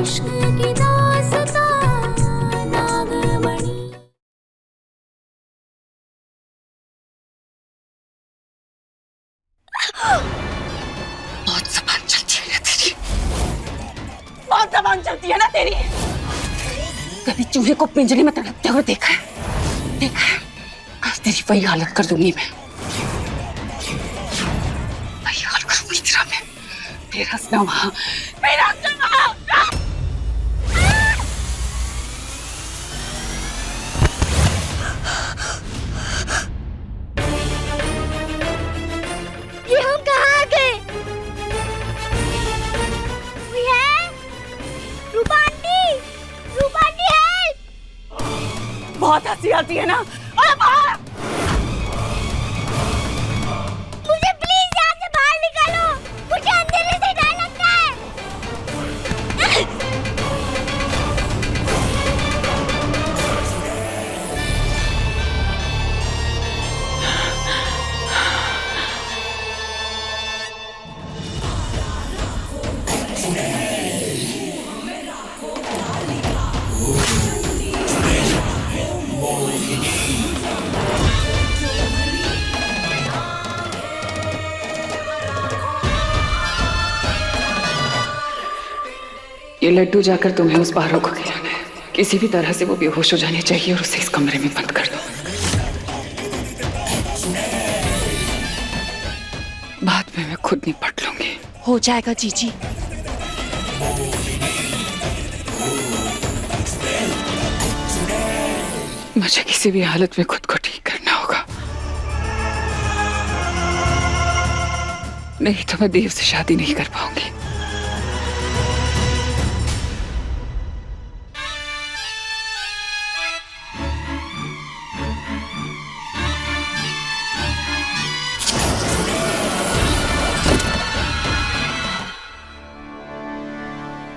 इश्क की दास्तां नागमणि। बहुत जबान चलती है ना तेरी, बहुत जबान चलती है ना तेरी। कभी चूहे को पिंजरे में तड़पते हुए देखा है? देखा है? आज तेरी वही हालत कर दूंगी मैं, वही हाल करूंगी तेरा मैं। फिर हंसना वहां, फिर हंसना वहां। ये हम कहाँ आ गए? कोई है? रूपा आंटी, रूपा आंटी हेल्प! बहुत हंसी आती है ना। अरे बाहर! मुझे प्लीज यहाँ से बाहर निकालो, मुझे अंधेरे से डर लगता है। ये लड्डू जाकर तुम्हें उस पारो को खिलाना है। किसी भी तरह से वो बेहोश हो जानी चाहिए और उसे इस कमरे में बंद कर दो। बाद में मैं खुद निपट लूंगी। हो जाएगा जीजी। मुझे किसी भी हालत में खुद को ठीक करना होगा, नहीं तो मैं देव से शादी नहीं कर पाऊंगी।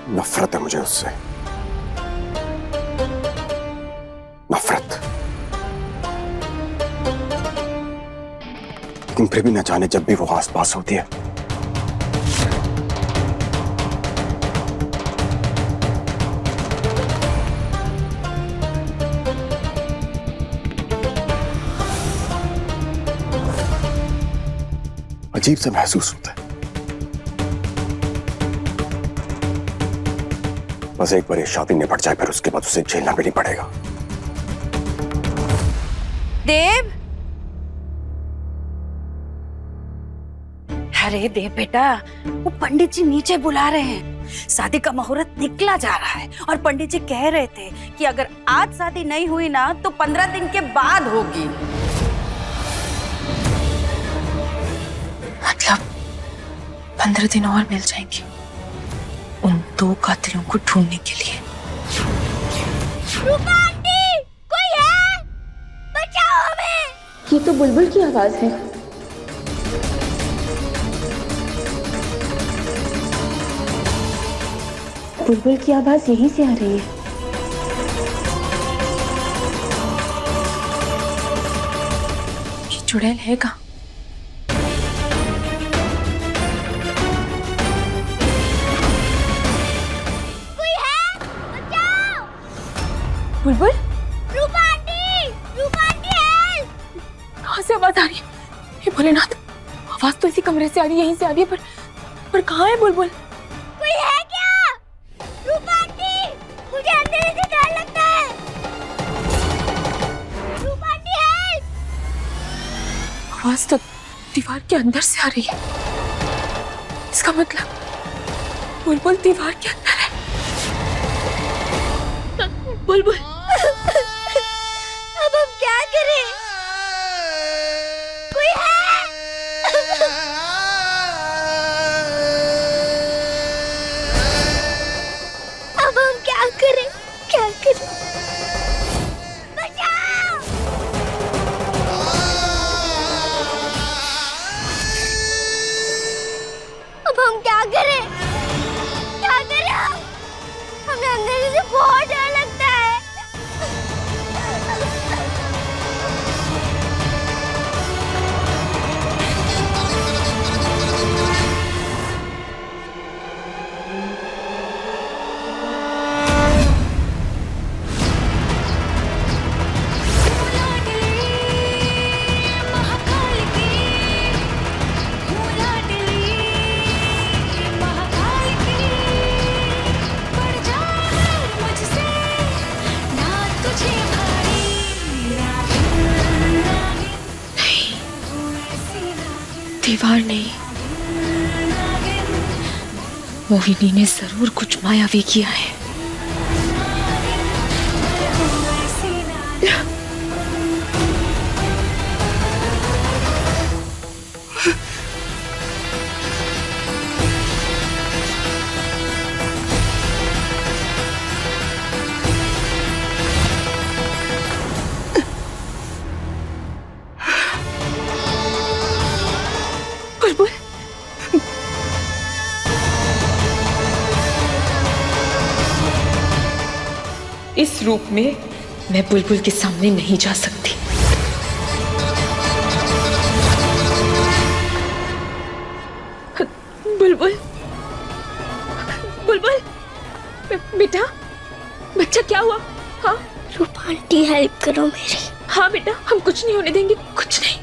नफरत है मुझे उससे, नफरत। लेकिन फिर भी न जाने जब भी वो आसपास होती है अजीब सा महसूस होता है। बस एक बार ये शादी निपट जाए, फिर उसके बाद उसे झेलना भी नहीं पड़ेगा। देव, अरे देव बेटा, वो पंडित जी नीचे बुला रहे हैं। शादी का मुहूर्त निकला जा रहा है और पंडित जी कह रहे थे कि अगर आज शादी नहीं हुई ना तो 15 दिन के बाद होगी। मतलब 15 दिन और मिल जाएंगे उन 2 कातिलों को ढूंढने के लिए। रूपा आंटी, कोई है? बचाओ हमें! ये तो बुलबुल की आवाज है। बुलबुल की आवाज यहीं से आ रही है। ये चुड़ैल है कहाँ? बुलबुल, रूपा आंटी हेल्प! कहाँ से आवाज आ रही है? हे भोलेनाथ, आवाज तो इसी कमरे से आ रही है, यहीं से आ रही है, पर कहाँ है बुलबुल? कोई है क्या? रूपा आंटी, मुझे अंधेरे से डर लगता है। रूपा आंटी हेल्प! आवाज तो दीवार के अंदर से आ रही है। इसका मतलब बुलबुल दीवार के अंदर है। बुलबुल, अब हम क्या करें? कोई है? अब हम क्या करें? क्या करें? बचाओ! अब हम क्या करें? क्या करें हम? हमें अंदर से बहुत डर लगता है। मोहिनी ने जरूर कुछ मायावी किया है। बुलबुल, इस रूप में मैं बुलबुल के सामने नहीं जा सकती। बुलबुल, बुलबुल, बेटा, बच्चा क्या हुआ? हाँ रूपा आंटी हेल्प करो मेरी। हाँ बेटा, हम कुछ नहीं होने देंगे, कुछ नहीं।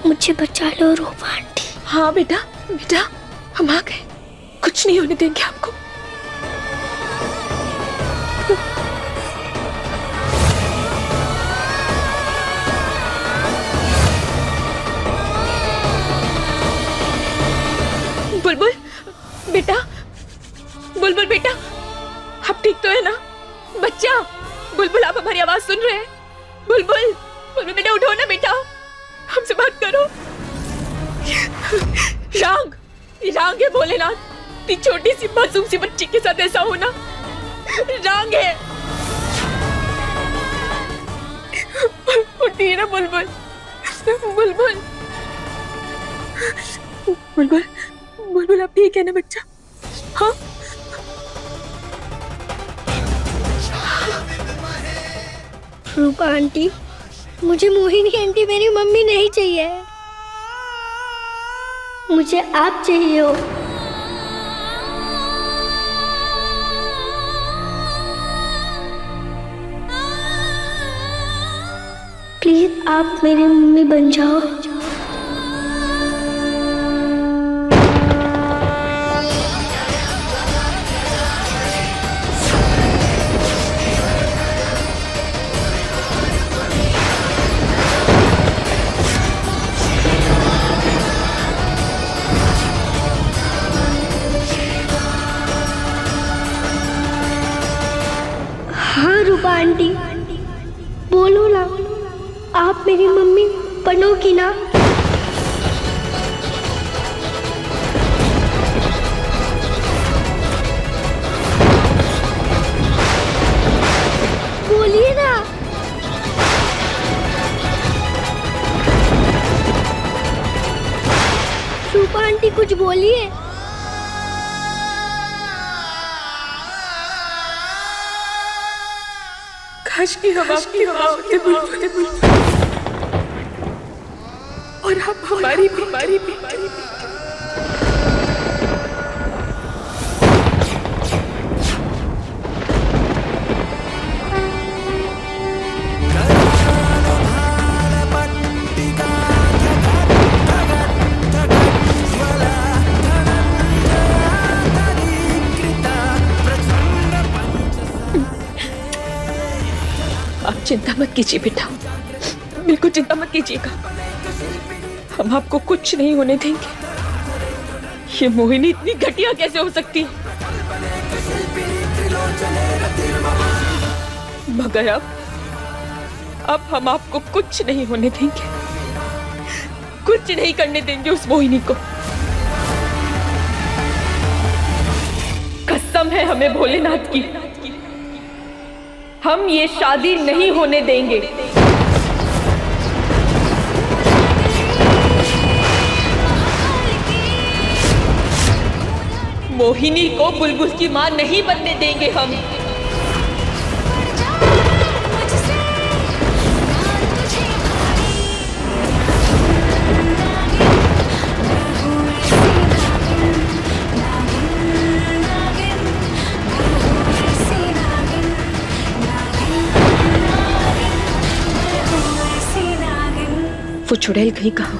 मुझे बचा लो रूपा आंटी। हाँ बेटा, बेटा हम आ गए, कुछ नहीं होने देंगे आपको। बुलबुल बेटा, बुलबुल बेटा, आप ठीक तो है ना? बच्चा, बुलबुल आप हमारी आवाज सुन रहे हैं? बुलबुल, बुलबुल बेटा उठो ना बेटा, हमसे बात करो। रांग, रांग है भोलेनाथ, इतनी छोटी सी मासूम सी बच्ची के साथ ऐसा होना रांग है। उठिए ना बुलबुल, बुलबुल, बुलबुल, बुलबुल आप ठीक है ना बच्चा? हाँ रूपा आंटी, मुझे मोहिनी आंटी मेरी मम्मी नहीं चाहिए, मुझे आप चाहिए हो। प्लीज आप मेरी मम्मी बन जाओ। हाँ रूपा आंटी, बोलो ना, आप मेरी मम्मी बनोगी ना? बोलिए ना। रूपा आंटी कुछ बोलिए। काश की हम आपकी होते बुलबुल, और आप हमारी भी। आप चिंता मत कीजिए बेटा, बिल्कुल चिंता मत कीजिएगा, हम आपको कुछ नहीं होने देंगे। ये मोहिनी इतनी घटिया कैसे हो सकती है? मगर अब हम आपको कुछ नहीं होने देंगे, कुछ नहीं करने देंगे उस मोहिनी को। कसम है हमें भोलेनाथ की, हम ये शादी नहीं होने देंगे। मोहिनी को बुलबुल की मां नहीं बनने देंगे हम। वो चुड़ैल कहीं कहाँ,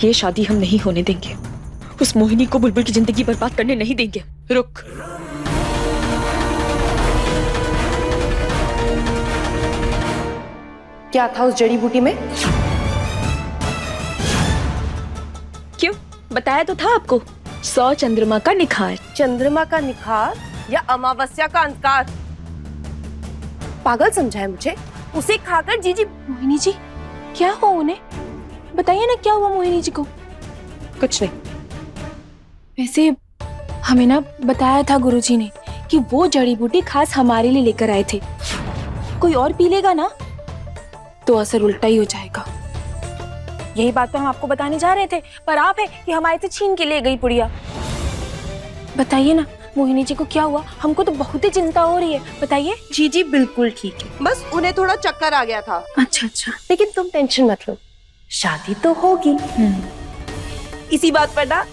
ये शादी हम नहीं होने देंगे। उस मोहिनी को बुलबुल की जिंदगी बर्बाद करने नहीं देंगे। रुक, क्या था उस जड़ी बूटी में? क्यों बताया तो था आपको, 100 चंद्रमा का निखार। चंद्रमा का निखार या अमावस्या का अंधकार? पागल समझा है मुझे? उसे खाकर जीजी। मोहिनी जी, क्या हुआ उन्हें? बताइए ना क्या हुआ मोहिनी जी को। कुछ नहीं। वैसे हमें ना बताया था गुरुजी ने कि वो जड़ी बूटी खास हमारे लिए लेकर आए थे। कोई और पी लेगा ना तो असर उल्टा ही हो जाएगा। यही बात तो हम आपको बताने जा रहे थे, पर आप है कि हमारे से छीन के ले गई पुड़िया। बताइए ना मोहिनी जी को क्या हुआ? हमको तो बहुत ही चिंता हो रही है, बताइए। जीजी बिल्कुल ठीक है, बस उन्हें थोड़ा चक्कर आ गया था। अच्छा अच्छा। लेकिन तुम टेंशन मत लो, शादी तो होगी। इसी बात पर ना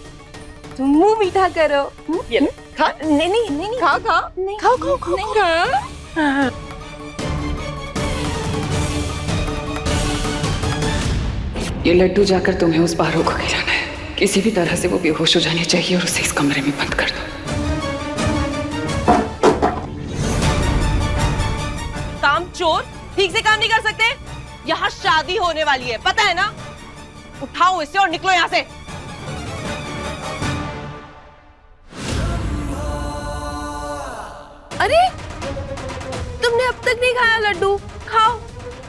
तुम मुंह मीठा करो। ये लो, खा। नहीं नहीं नहीं खा खा। नहीं खाओ खाओ खाओ। ये लड्डू जाकर तुम्हें उस पारो को खिलाना है। किसी भी तरह से वो बेहोश हो जानी चाहिए और उसे इस कमरे में बंद कर दो। काम चोर ठीक से काम नहीं कर सकते? यहाँ शादी होने वाली है, पता है ना? उठाओ इसे और निकलो यहाँ से। अरे तुमने अब तक नहीं खाया लड्डू? खाओ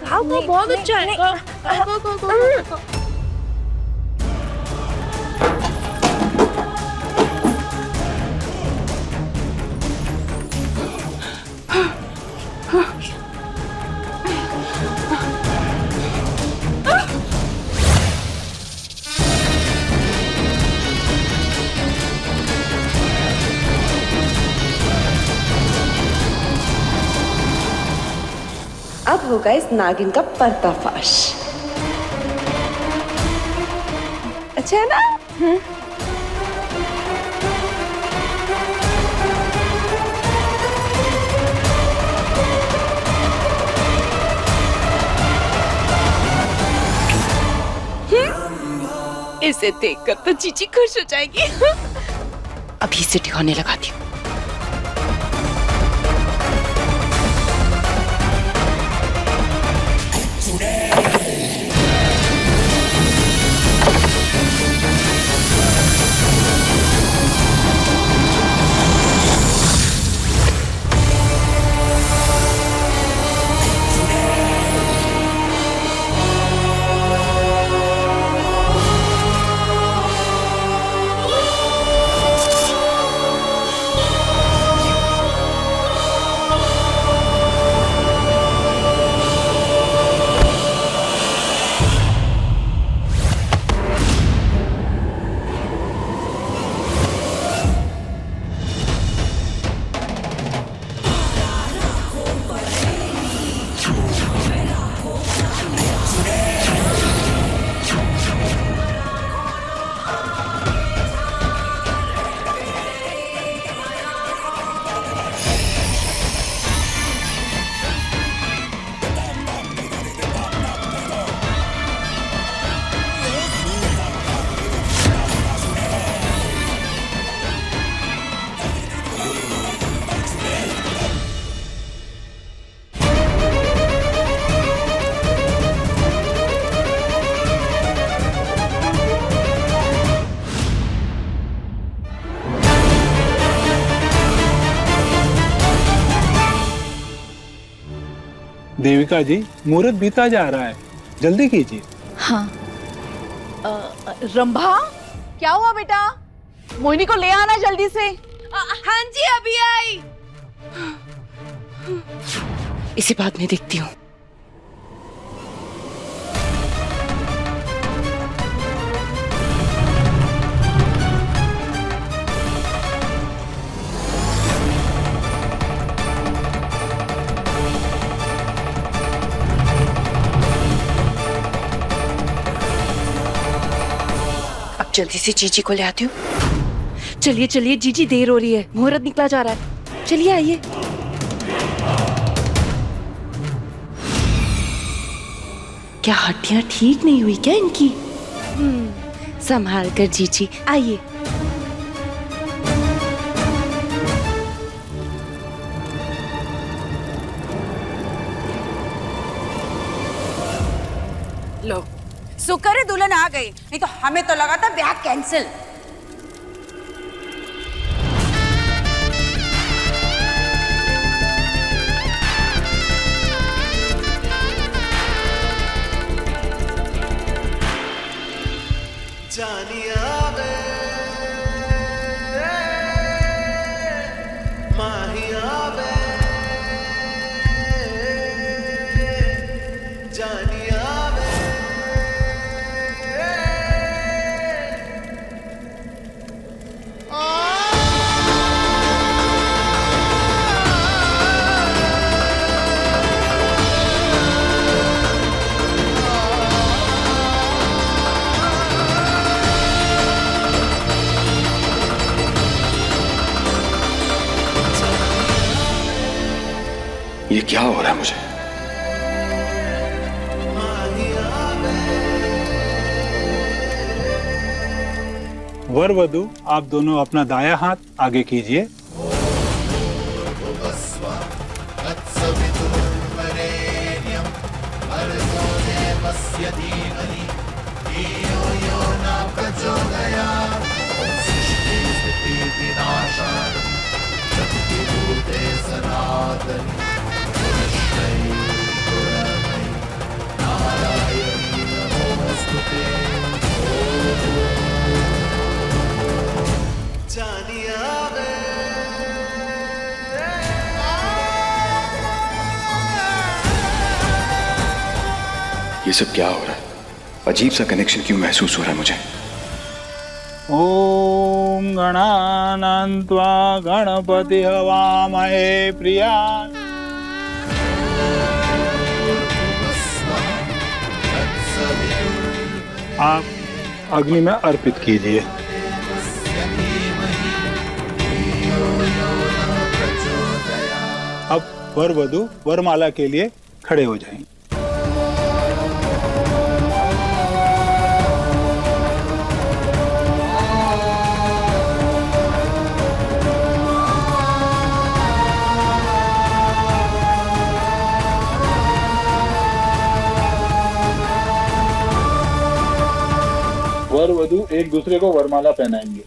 खाओ, वो बहुत अच्छा है। खाओ खाओ खाओ। अब होगा इस नागिन का पर्दाफाश। अच्छा है ना? इसे देखकर तो जीजी खुश हो जाएगी। अभी से ठिकाने लगाती हूँ। देविका जी, मुहूर्त बीता जा रहा है, जल्दी कीजिए। हाँ। रंभा, क्या हुआ बेटा? मोहिनी को ले आना जल्दी से। हाँ जी, अभी आई। इसी बात में देखती हूँ। जल्दी से जीजी को ले आती हूँ। चलिए चलिए जीजी, देर हो रही है, मुहूर्त निकला जा रहा है। चलिए आइए। क्या हड्डियां ठीक नहीं हुई क्या इनकी? संभाल कर जीजी, आइए। लो, शुक्र है दुल्हन आ गई, नहीं तो हमें तो लगा था ब्याह कैंसिल। ये क्या हो रहा है मुझे? वर वधू आप दोनों अपना दाया हाथ आगे कीजिए। ये सब क्या हो रहा है? अजीब सा कनेक्शन क्यों महसूस हो रहा है मुझे? ओम गणानान्त्वा गणपति हवामहे प्रिया। आप अग्नि में अर्पित कीजिए। अब वर वधू वरमाला के लिए खड़े हो जाएं। वर वधू एक दूसरे को वरमाला पहनाएंगे।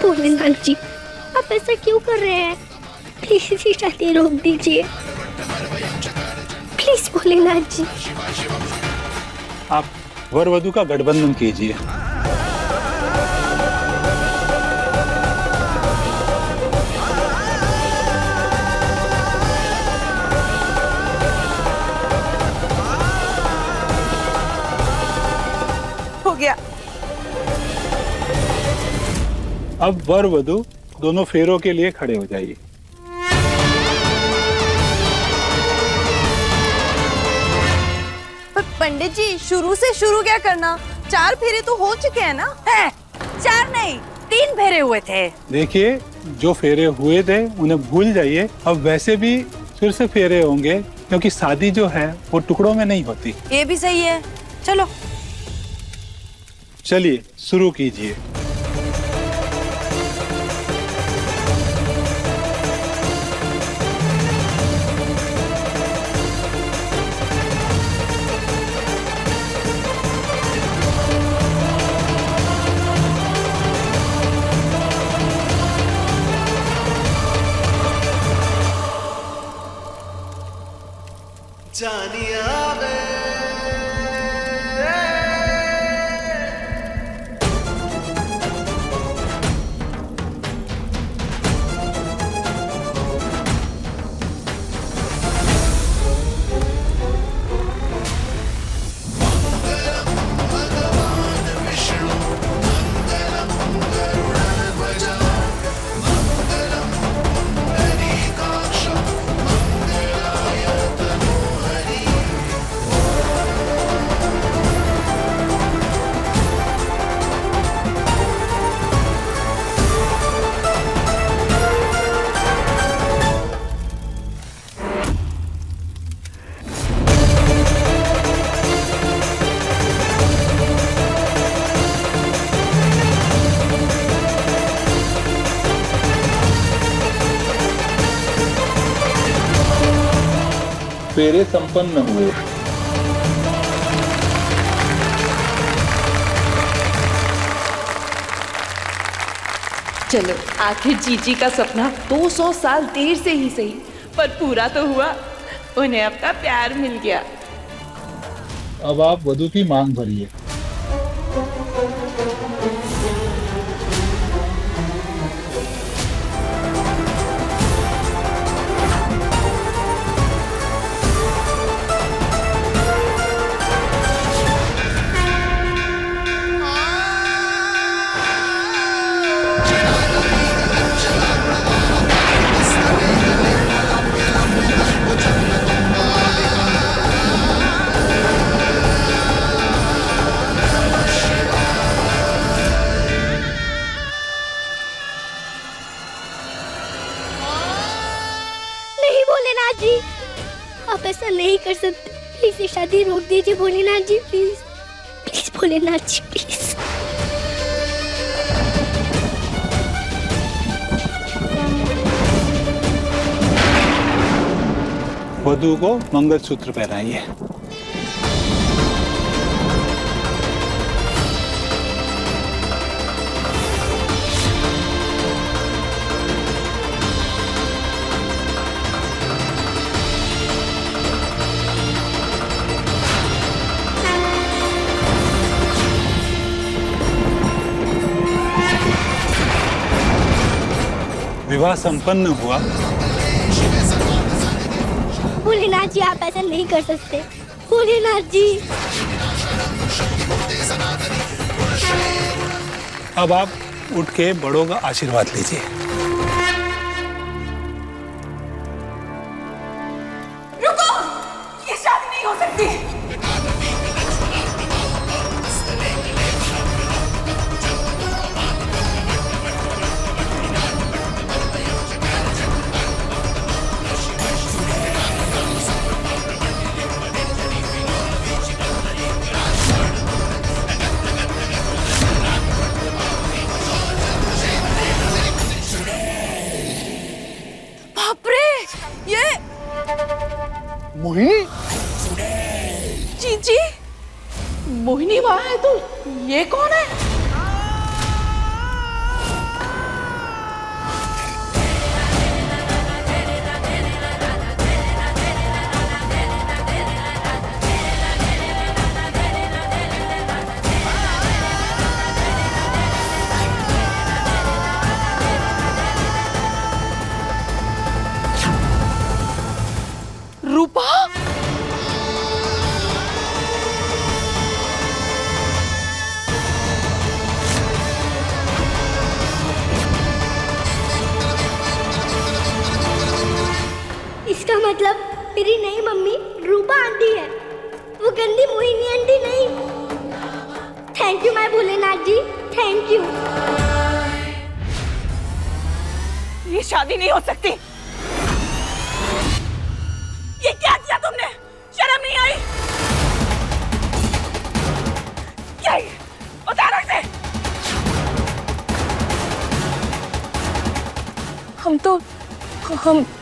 भोलेनाथ जी, आप ऐसा क्यों कर रहे हैं? प्लीज ये शादी रोक दीजिए, प्लीज भोलेनाथ जी। आप वर वधू का गठबंधन कीजिए। हो गया। अब वर वधू दोनों फेरों के लिए खड़े हो जाइए। पर पंडित जी, शुरू से शुरू क्या करना? 4 फेरे तो हो चुके हैं ना? है 4 नहीं 3 फेरे हुए थे। देखिए, जो फेरे हुए थे उन्हें भूल जाइए। अब वैसे भी फिर से फेरे होंगे, क्योंकि शादी जो है वो टुकड़ों में नहीं होती। ये भी सही है, चलो। चलिए शुरू कीजिए। फेरे संपन्न हुए। चलो, आखिर जीजी का सपना 200 साल देर से ही सही पर पूरा तो हुआ, उन्हें आपका प्यार मिल गया। अब आप वधू की मांग भरिए। नहीं भोलेनाथ जी, आप ऐसा नहीं कर सकते। प्लीज ये शादी रोक दीजिए Bholenath ji, please please Bholenath ji please. वधू को मंगलसूत्र पहनाइए। विवाह संपन्न हुआ। भोलेनाथ जी आप ऐसा नहीं कर सकते, भोलेनाथ जी। अब आप उठ के बड़ों का आशीर्वाद लीजिए। रुको, ये शादी नहीं हो सकती। बाप रे, ये मोहिनी, जीजी, मोहिनी वहां है तो ये कौन है? रूपा, इसका मतलब मेरी नई मम्मी रूपा आंटी है, वो गंदी मोहिनी आंटी नहीं। Thank you my Bholenath ji, thank you. ये शादी नहीं हो सकती। ये क्या किया तुमने? शर्म नहीं आई? क्या ये? उतारो इसे। हम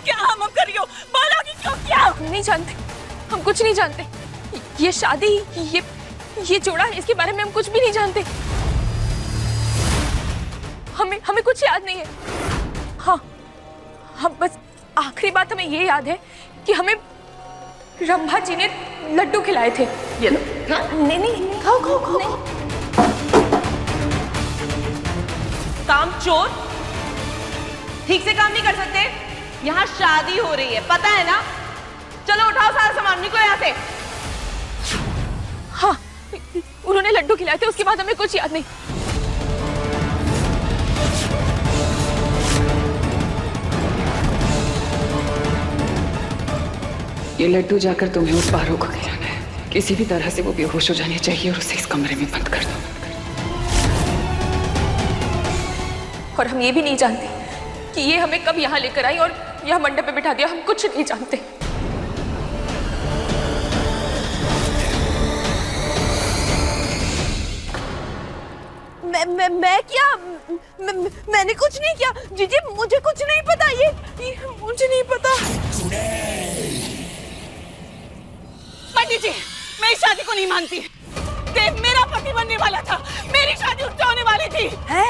क्या हम कर रही हो? बोलोगी क्यों किया? हम नहीं जानते, हम कुछ नहीं जानते। ये शादी, ये जोड़ा, इसके बारे में हम कुछ भी नहीं जानते। हमें कुछ याद नहीं है। हाँ, हम बस आखिरी बात हमें ये याद है कि हमें रंभा जी ने लड्डू खिलाए थे। ये लो। नहीं नहीं, खाओ खाओ खाओ। काम चोर ठीक से काम नहीं कर सकते। यहाँ शादी हो रही है, पता है ना? चलो उठाओ सारा सामान, निकलो यहाँ से। हाँ, उन्होंने लड्डू खिलाए थे, उसके बाद हमें कुछ याद नहीं। ये लड्डू जाकर तुम्हें उस पारो को खिलाना है। किसी भी तरह से वो बेहोश हो जानी चाहिए और उसे इस कमरे में बंद कर दो। और हम ये भी नहीं जानते कि ये हमें कब यहाँ लेकर आई और यहाँ मंडप पे बिठा दिया। हम कुछ नहीं जानते। मैं क्या, मैंने कुछ नहीं किया जीजी, मुझे कुछ नहीं पता। ये मुझे नहीं पता। पंडित जी, मैं इस शादी को नहीं मानती। देव मेरा पति बनने वाला था, मेरी शादी उससे होने वाली थी। है?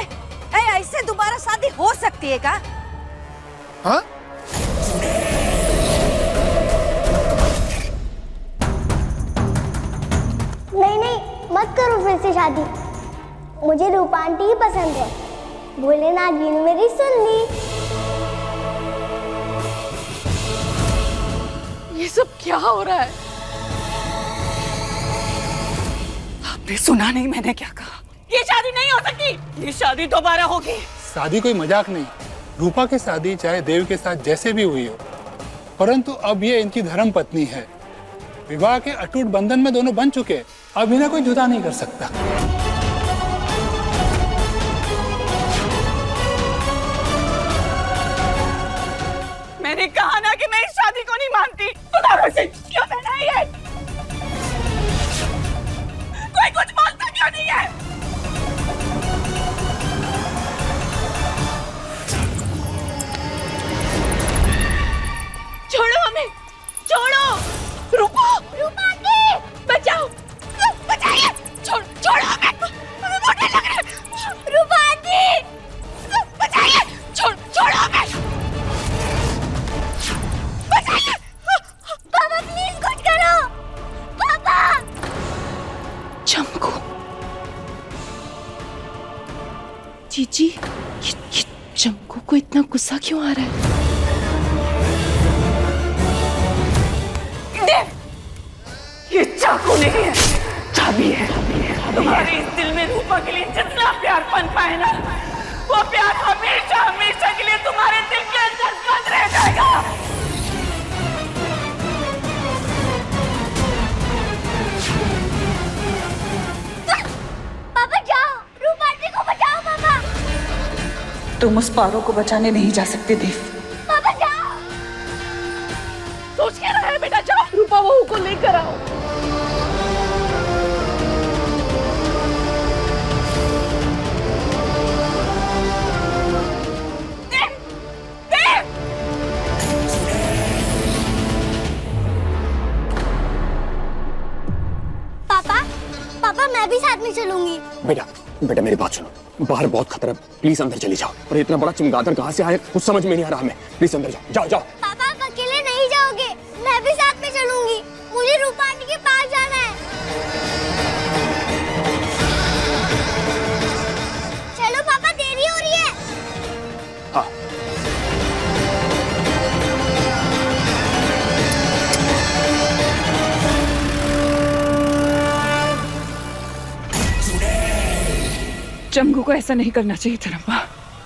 ऐसे दोबारा शादी हो सकती है क्या? हाँ? फिर से शादी। मुझे रूपा आंटी ही पसंद है। भोलेनाथ जी ने मेरी सुन ली। ये सब क्या हो रहा है? आपने सुना नहीं मैंने क्या कहा? ये शादी नहीं हो सकती। ये शादी दोबारा होगी। शादी कोई मजाक नहीं। रूपा की शादी चाहे देव के साथ जैसे भी हुई हो, परंतु अब ये इनकी धर्म पत्नी है। विवाह के अटूट बंधन में दोनों बन चुके, अब इन्हें कोई जुदा नहीं कर सकता। मैंने कहा ना कि मैं इस शादी को नहीं मानती। खुदा से क्यों कहना है ये? कोई कुछ बोलता क्यों नहीं है? छोड़ो हमें, छोड़ो। रूपा, रूपा आंटी, बचाओ, बचाइए। छोड़ो हमें, हमें मोटे लग रहे हैं। रूपा आंटी, बचाइए। छोड़ो हमें, बचाइए। पापा प्लीज कुछ करो। पापा। चमकू, जीजी, ये चमकू को इतना गुस्सा क्यों आ रहा है? ये चाकू नहीं है, चाबी है। तुम्हारे इस दिल में रूपा के लिए जितना प्यार पन पाए ना, वो प्यार हमेशा हमेशा के लिए तुम्हारे दिल के अंदर बंद रह जाएगा। पापा जाओ, रूपा आंटी को बचाओ। पापा, तुम उस पारो को बचाने नहीं जा सकते देव। पापा जाओ। सोच क्या रहा है बेटा? जाओ, रूपा बहू को लेकर आओ। पापा, पापा मैं भी साथ में चलूंगी। बेटा बेटा मेरी बात सुनो, बाहर बहुत खतरा है, प्लीज अंदर चली जाओ। और इतना बड़ा चमगादड़ कहाँ से आया कुछ समझ में नहीं आ रहा हमें। प्लीज अंदर जाओ, जाओ जाओ। पापा आप अकेले नहीं जाओगे, मैं भी साथ में चलूंगी। मुझे रूपा आंटी के पास जाना है। चलो पापा, देरी हो रही है। हाँ चमकू को ऐसा नहीं करना चाहिए था रंबा।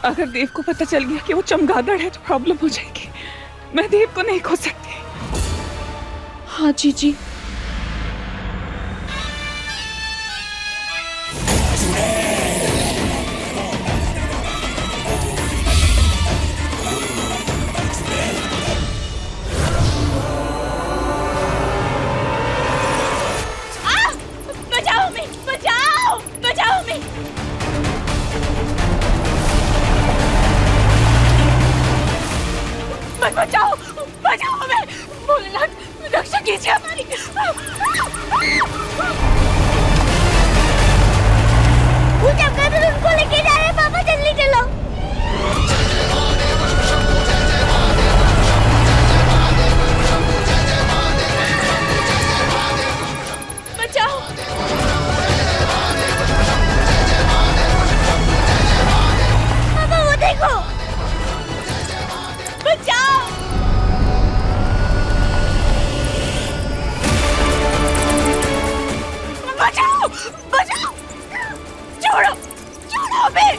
अगर देव को पता चल गया कि वो चमगादड़ है तो प्रॉब्लम हो जाएगी। मैं देव को नहीं खो सकती। हाँ जीजी, बचाओ हमें, बचाओ, बचाओ हमें। बचाओ, बचाओ हमें। भोलेनाथ रक्षा कीजिए हमारी। वो चमगादड़ उनको लेके जा रहे हैं। पापा जल्दी चलो। बचाओ। पापा वो देखो। बचाओ। बचाओ, बचाओ। छोड़ो, छोड़ो हमें।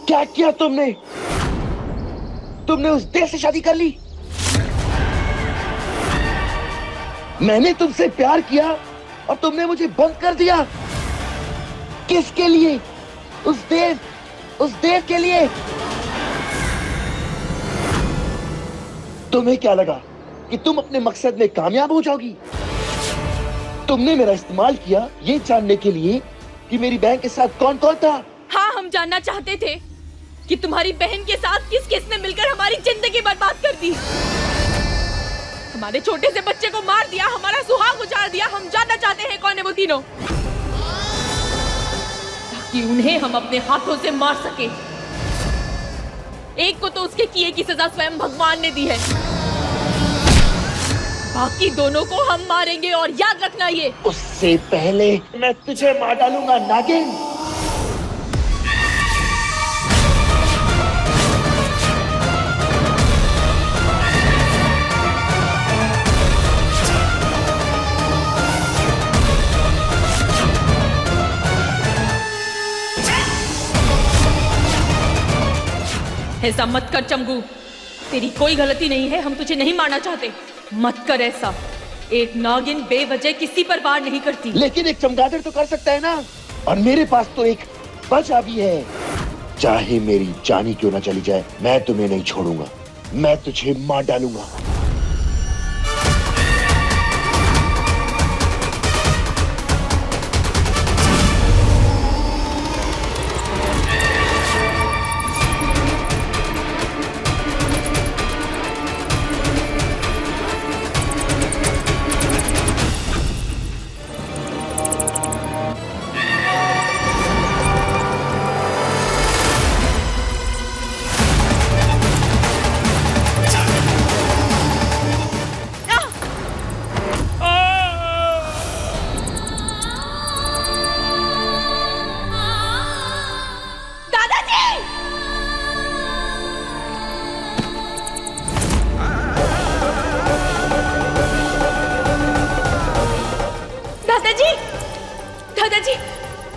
क्या किया तुमने? तुमने उस देव से शादी कर ली? मैंने तुमसे प्यार किया और तुमने मुझे बंद कर दिया। किसके लिए? उस देव उस देव के लिए। तुम्हें क्या लगा कि तुम अपने मकसद में कामयाब हो जाओगी? तुमने मेरा इस्तेमाल किया ये जानने के लिए कि मेरी बहन के साथ कौन कौन था। हाँ, हम जानना चाहते थे कि तुम्हारी बहन के साथ किस किसने मिलकर हमारी जिंदगी बर्बाद कर दी। हमारे छोटे से बच्चे को मार दिया, हमारा सुहाग उजाड़ दिया। हम जानना चाहते हैं कौन है वो तीनों, ताकि उन्हें हम अपने हाथों से मार सके। एक को तो उसके किए की सजा स्वयं भगवान ने दी है, बाकी दोनों को हम मारेंगे। और याद रखना, ये उससे पहले मैं तुझे मार डालूंगा नागिन। ऐसा मत कर चंगू, तेरी कोई गलती नहीं है। हम तुझे नहीं मारना चाहते, मत कर ऐसा। एक नागिन बेवजह किसी पर वार नहीं करती। लेकिन एक चमगादड़ तो कर सकता है ना, और मेरे पास तो एक बचा भी है। चाहे मेरी जानी क्यों ना चली जाए, मैं तुम्हें नहीं छोड़ूंगा। मैं तुझे मार डालूंगा।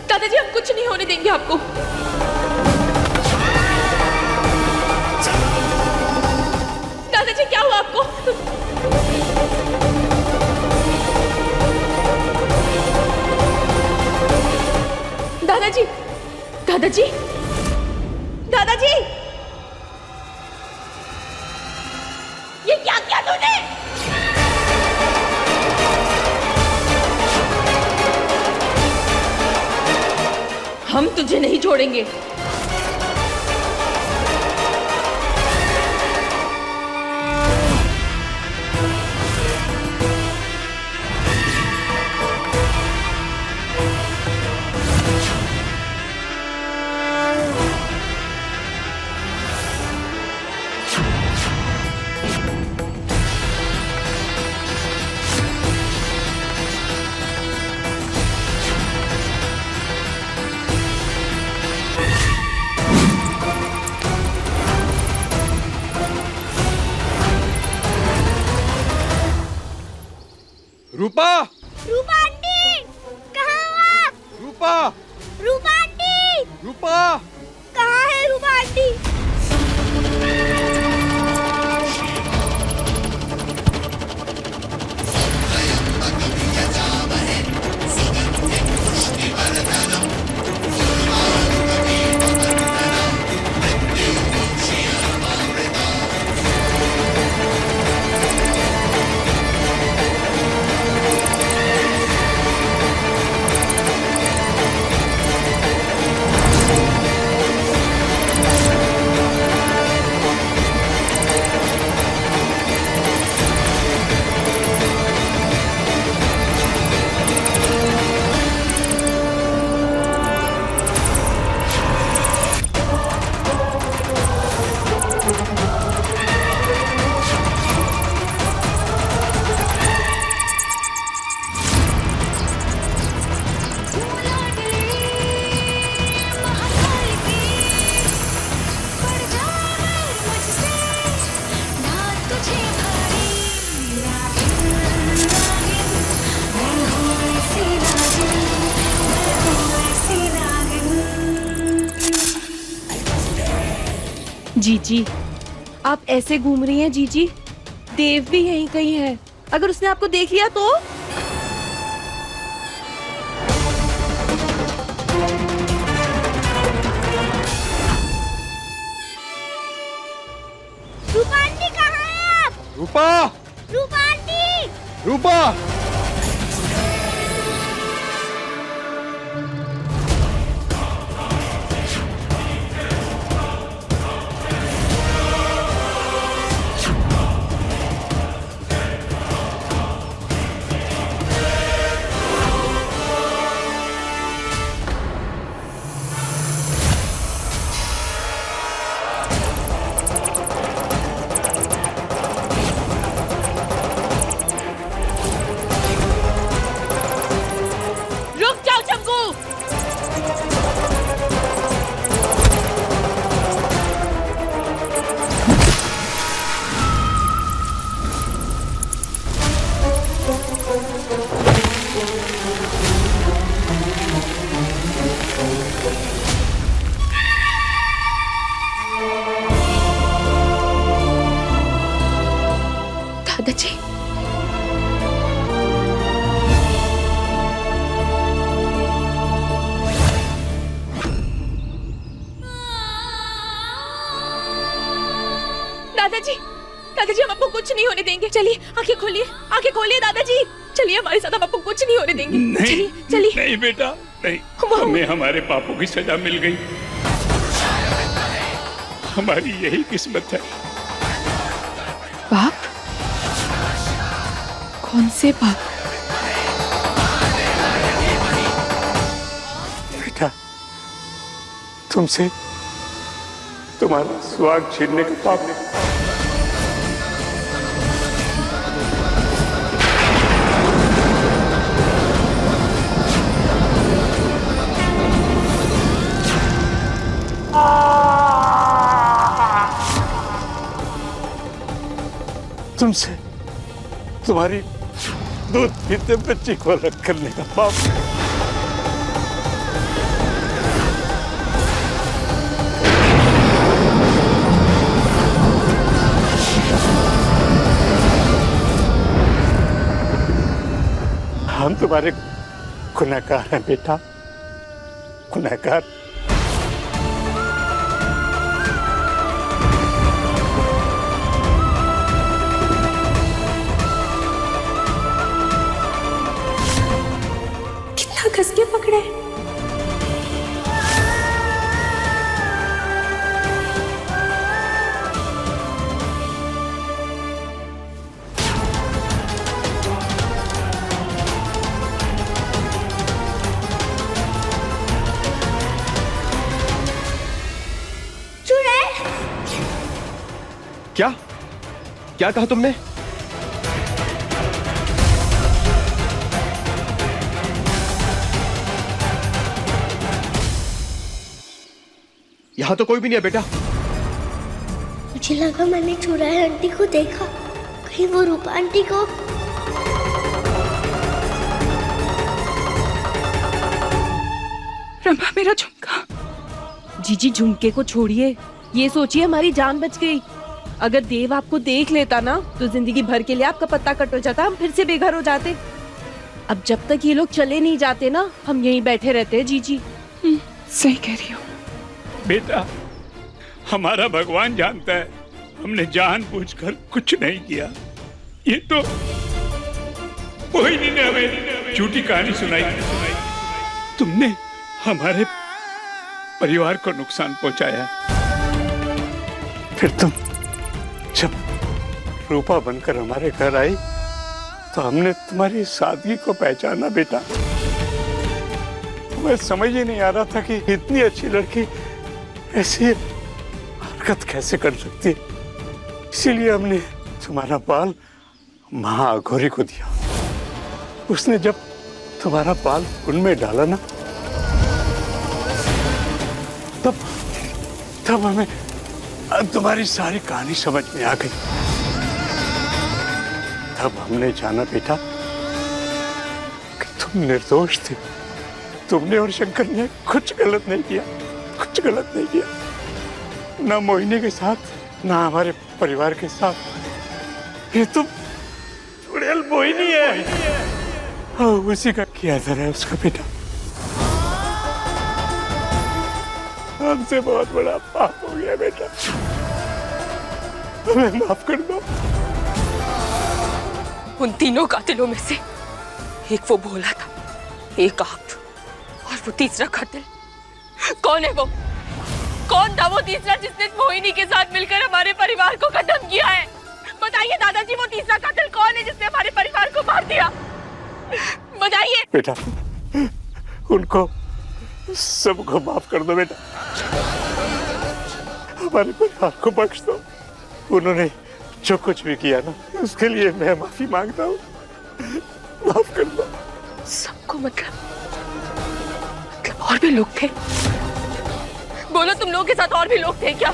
दादाजी, हम कुछ नहीं होने देंगे आपको। दादाजी, क्या हुआ आपको? दादाजी, दादाजी, दादाजी, ये क्या किया तूने? हम तुझे नहीं छोड़ेंगे। रूपा! रूपा आंटी, कहाँ हो आप? रूपा! रूपा आंटी! रूपा! कहाँ है रूपा आंटी? जीजी, आप ऐसे घूम रही हैं जीजी? देव भी यहीं कहीं है। अगर उसने आपको देख लिया तो? रूपा, रूपा आंटी, रूपा। रुक जाओ चंपू। दादाजी, दादाजी, दादाजी, हम आपको कुछ नहीं होने देंगे। चलिए, आंखें खोलिए दादाजी। चलिए हमारे साथ, हम आपको कुछ नहीं होने देंगे। चलिए चलिए। नहीं बेटा, नहीं, हमें हमारे पापों की सजा मिल गई। हमारी यही किस्मत है। पाप? कौन से पाप? बेटा, तुमसे तुम्हारा सुहाग छीनने का पाप। तुमसे तुम्हारी दूध पीते बच्चे को अलग करने का पाप। हम तुम्हारे गुनहगार हैं बेटा, गुनहगार। कस के पकड़े। चुड़ैल। क्या क्या कहा तुमने? यहाँ तो कोई भी नहीं है बेटा। मुझे लगा मैंने चुड़ैल आंटी को देखा। कहीं वो रूपा आंटी को? रमा, मेरा झुमका। जीजी, झुमके को छोड़िए, ये सोचिए हमारी जान बच गई। अगर देव आपको देख लेता ना तो जिंदगी भर के लिए आपका पत्ता कट हो जाता, हम फिर से बेघर हो जाते। अब जब तक ये लोग चले नहीं जाते ना, हम यहीं बैठे रहते हैं। जीजी सही कह रही हो बेटा। हमारा भगवान जानता है हमने जानबूझकर कुछ नहीं किया। ये तो मोहिनी ने हमें झूठी कहानी सुनाई। तुमने हमारे परिवार को नुकसान पहुंचाया। फिर तुम जब रूपा बनकर हमारे घर आई तो हमने तुम्हारी सादगी को पहचाना बेटा। मैं समझ ही नहीं आ रहा था कि इतनी अच्छी लड़की ऐसी हरकत कैसे कर सकती है। इसीलिए हमने तुम्हारा बाल महाअघोरी को दिया। उसने जब तुम्हारा बाल उनमें डाला ना, तब हमें तुम्हारी सारी कहानी समझ में आ गई। तब हमने जाना बेटा कि तुम निर्दोष थे। तुमने और शंकर ने कुछ गलत नहीं किया, कुछ गलत नहीं किया। ना मोहिनी के साथ, ना हमारे परिवार के साथ। ये तुम चुड़ैल मोहिनी है। हाँ, उसी का किया है उसका बेटा। हमसे बहुत बड़ा पाप हो गया बेटा, हमें माफ कर दो। उन तीनों कातिलों में से एक वो भोला था, एक आप, और वो तीसरा कातिल कौन है? वो कौन था वो तीसरा जिसने मोहिनी के साथ मिलकर हमारे परिवार को खत्म किया है? बताइए दादाजी, वो तीसरा कातिल कौन है जिसने हमारे परिवार को मार दिया? बताइए बेटा, उनको सबको माफ कर दो बेटा, हमारे परिवार को बख्श दो। उन्होंने जो कुछ भी किया ना, उसके लिए मैं माफी मांगता हूँ, माफ कर दो। सबको मतलब और भी लोग थे? बोलो, तुम लोगों के साथ और भी लोग थे क्या?